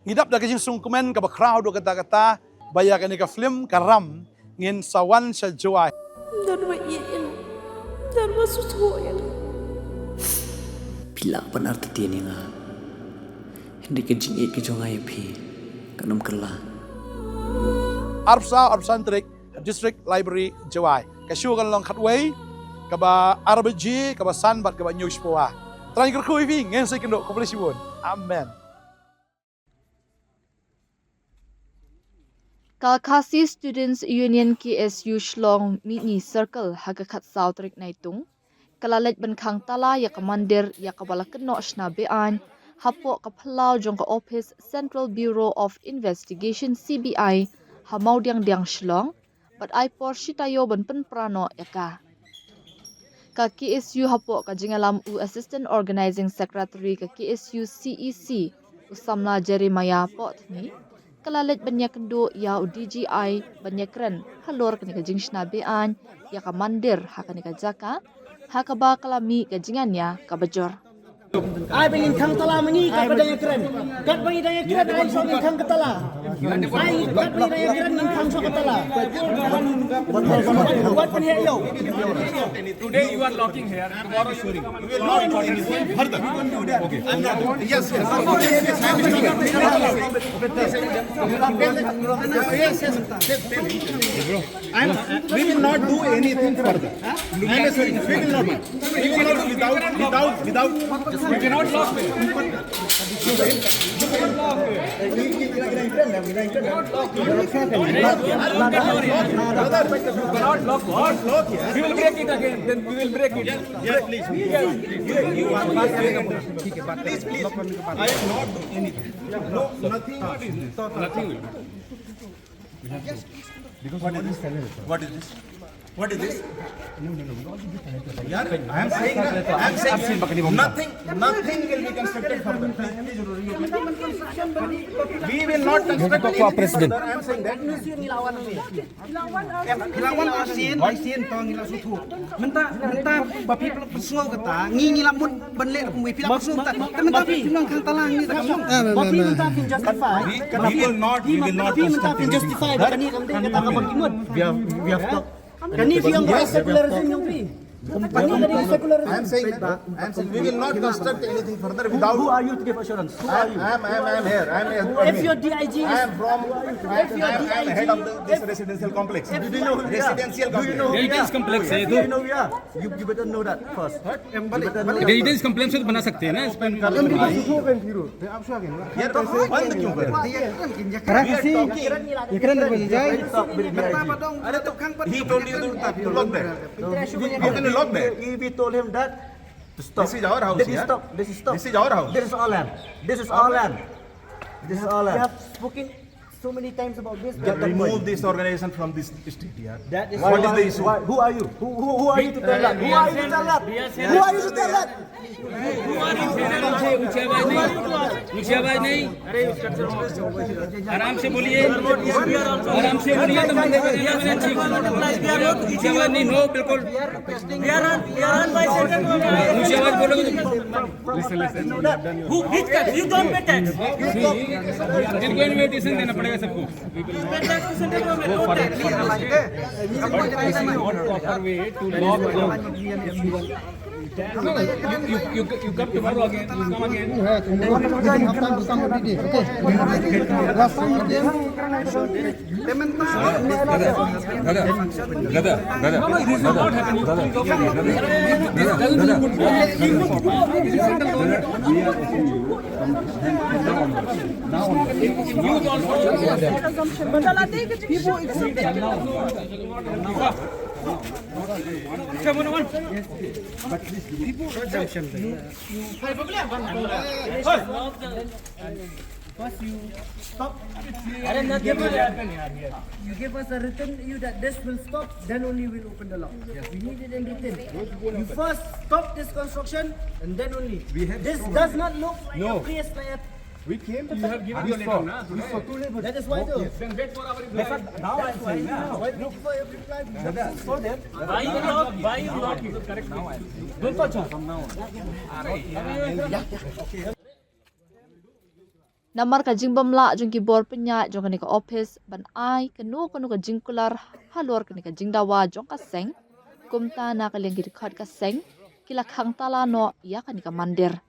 Ngidap da kajing sungkumen ka bakraw do kata-kata baya ka ni ka film karam ngin sawan sa joy. Dan wa iyan. Dan wa susuyan. Bila benar tetian nga hindi kajing ke jongai phi kanam kerla Arpsantrik District Library Jawai. Kasyu kan long khatway kaba RBG kaba sanbat kaba news poa. Try kerkui vi ngin sa kendo komplisibun. Amen. Kalkasi Students Union KSU Shlong Mini Circle hagakat Southrik Naitung. Kalalet benkang tala ya kamandir ya kabala keno shna bean hapo kaplau jong ka Office Central Bureau of Investigation CBI hamau diang Shlong but ai por shitayo ben pen prano yaka. Ka KSU hapo ka jingalam u Assistant Organizing Secretary ka KSU CEC usamna Jeremiah Pot ni kalalet banyak kendo ya DGI banyak keren halor kani ka jingshna bean ya kamandir hakani ka jaka hakaba kalami kajingannya kabajor. Ai bengin khang tala mangi kat badaya keren. Kat bangi daya keren ai so ngin khang ketala. Ai kat bangi daya keren ngin khang so ketala. What can hear you? Today you are locking here, tomorrow shooting. We will not record anything further. Okay. I'm not. Yes, yes. We will not do anything further. We will not. We will not without. We cannot lock it. We will break it again. Then we will break it. Yes, please. Please. I will not do anything. No, nothing. Nothing will do. Because what is this? What is this? What is this? Yeah, I am saying nothing will be constructed further. We will not construct anything President. further. I am saying that. Hilawan asin tong ngila sutu. Menta bapi pesngo kata ngila mun benle kumui pila pesngo ta. Menta pinang khang talang ni ta kamong. Bapi menta pin justify. We will not Menta pin justify kani kamde kata kamong kimut. We have to. Kani yang secularism yang pi. I am saying we will not construct anything further without. Who are you to give assurance? Who are you? I am here. I am here. If your DIG is, I am from. I am head of this residential complex. do you know who we are? Residential Do you know complex. who we are? complex है Do you know who we are? You better know that first. Residence complaint से तो बना सकते हैं ना इस पे ये तो बंद क्यों कर? He told you to lock there. How can you lock there? We told him that to stop. This is our house, This is yeah? stop. This is stop. This is our house. This is our land. This is our land. This is our land. We have spoken so many times about this. Remove this organization from this state. Yeah. That is What is the issue? Who are you? Who are you to tell that? Who are you to tell that? Who are you to tell that? ऊंची आवाज नहीं आराम से बोलिए आराम से बोलिए तो बंदे को दिया मैंने ठीक ऊंची आवाज नहीं नो बिल्कुल ऊंची आवाज बोलोगे You don't pay tax. इनको इन्विटेशन देना पड़ेगा सबको you come tomorrow again you come again First you stop. You give us a written you that this will stop, then only we'll open the lock. We need it in written. You first stop this construction and then only. This does not look like a place like a. We came. you have given your letter na That is why though. then wait for our Now I'm saying now. Why look for your reply? For them. why you lock it correct now Don't touch her. Namar ka jingbam la jong ki bor penya jong ka ni ka office ban ai kanu ka jingkular halor ka ni ka jingdawa jong ka seng kumta na ka leng ki khat ka seng kila khang tala no ya ka ni ka mandir.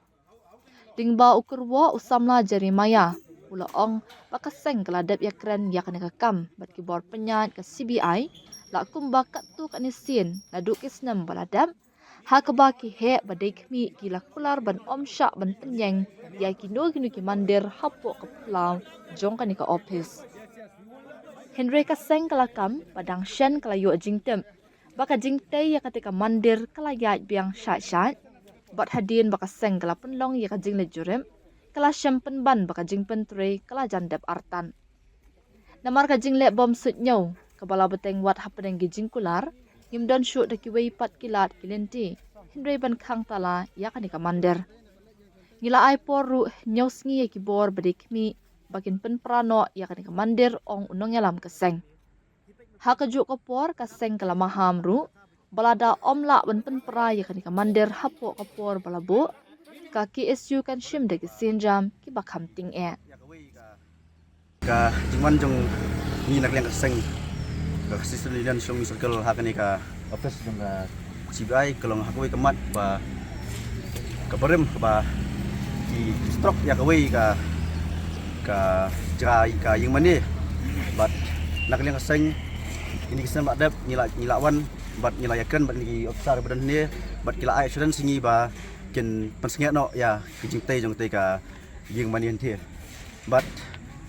Dingba ukurwo usamla Jeremiah ula ong baka seng kala dep ya kren ya ka ni ka kam bat ki bor penya ka CBI la kumba kat tu ka ni sin la du kisnam bala dam ha ka ba ki he badai kmi kila kular ban om sha ban penyeng ya ki no ki mandir hapo ka plau jong ka ni ka office. Henry ka seng kala kam padang shen kala yo jingtem baka jingtei ya katika mandir kala ya biang sha bat hadin baka seng kala penlong ya ka jingle jurem kala syampen ban baka jingpen tre kala jandep artan. Namar ka jingle bom sut nyau kabala beteng wat hapeneng gi jingkular Yimdan syuk daki wei pat kilat kilenti. Hindray ban khang tala ya kanika mandir. Ngila ay poru nyos ngi ki bor badikmi bakin pen prano ya kanika mandir ong unong yalam keseng. Hakajuk ko por kaseng kalamaham ru. Balada omla ban pen pra ya kanika mandir hapo ko por balabu. Ka KSU kan shim daki sinjam ki bakham ting e. Ka jingwan jong ni nak liang keseng. Assistant Leader Shong Circle hakani ka office jong ka CBI kalong hakoi kemat ba kabarem ba di stroke ya kawai ka jai ka yang mani bat nak liang keseng ini kisah badap nyilawan bat nyilayakan bat ni officer badan ni bat kila ai sudan singi ba ken pensengek no ya kijing tei jong tei ka yang mani henti bat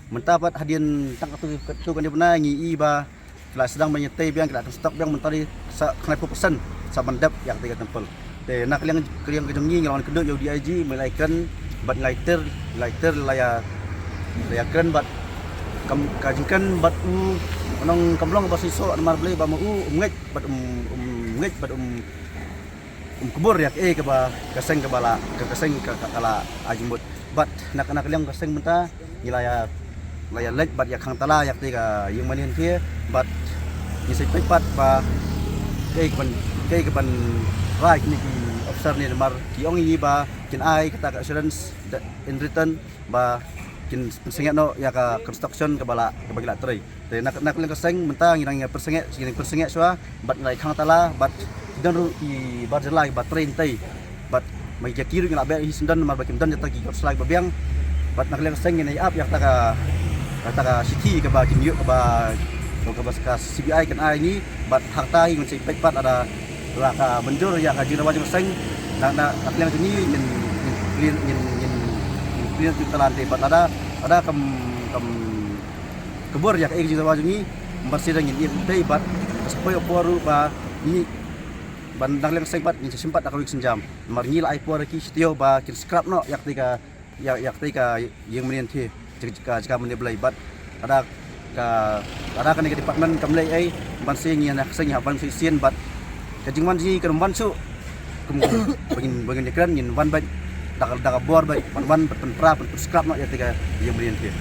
mentapat hadian tak tu kan dia benar ngi ba kalau sedang menyetai biang kita stop biang mentari kena persen sabandap yang tiga tempel. Te nak kalian kejongi ngelawan kedua jauh DIG melaikan bat lighter layakan bat kajingkan bat menong kamlong bat siso amar beli ba mau ngej bat kubur ya ke ba kaseng ke bala kaseng ke kala ajimut bat nak kalian kaseng menta ngilaya lek bat yak khang tala yak tiga yang manin kia bat ni sai pat ba ke ban right ni officer ni mar ki ong yi ba kin ai kata assurance in return ba kin persengek no ya ka construction ke bala ke bagila trai te nak leng keseng mentang ngirang persengek swa bat ngai khang tala bat dan ru i bar jelai bat train tai bat mai jakir ngila ba hi sendan mar bakim dan jata ki slide ba biang bat nak leng keseng ni up yak kata city ke bagi yuk ke bas CBI kan ai ni bat harta ngun si pat ada laka benjur ya ka jina wajib seng nak yang ni clean tu talante bat ada kebor ya ka jina wajib ni bersih dengan tei bat supaya poru ba ni bandang leng seng bat ni sempat aku senjam mar ngil ai por ki setio ba kin scrap no yak tika yang menien thi jika menilai bat ada kan ke department kamlei ai ban sing yang nak sing ban sing bat kajingman ji kan ban su bagin ekran yin ban bat dak bor bat ban pen pra pen scrap no ya tiga yang menien thi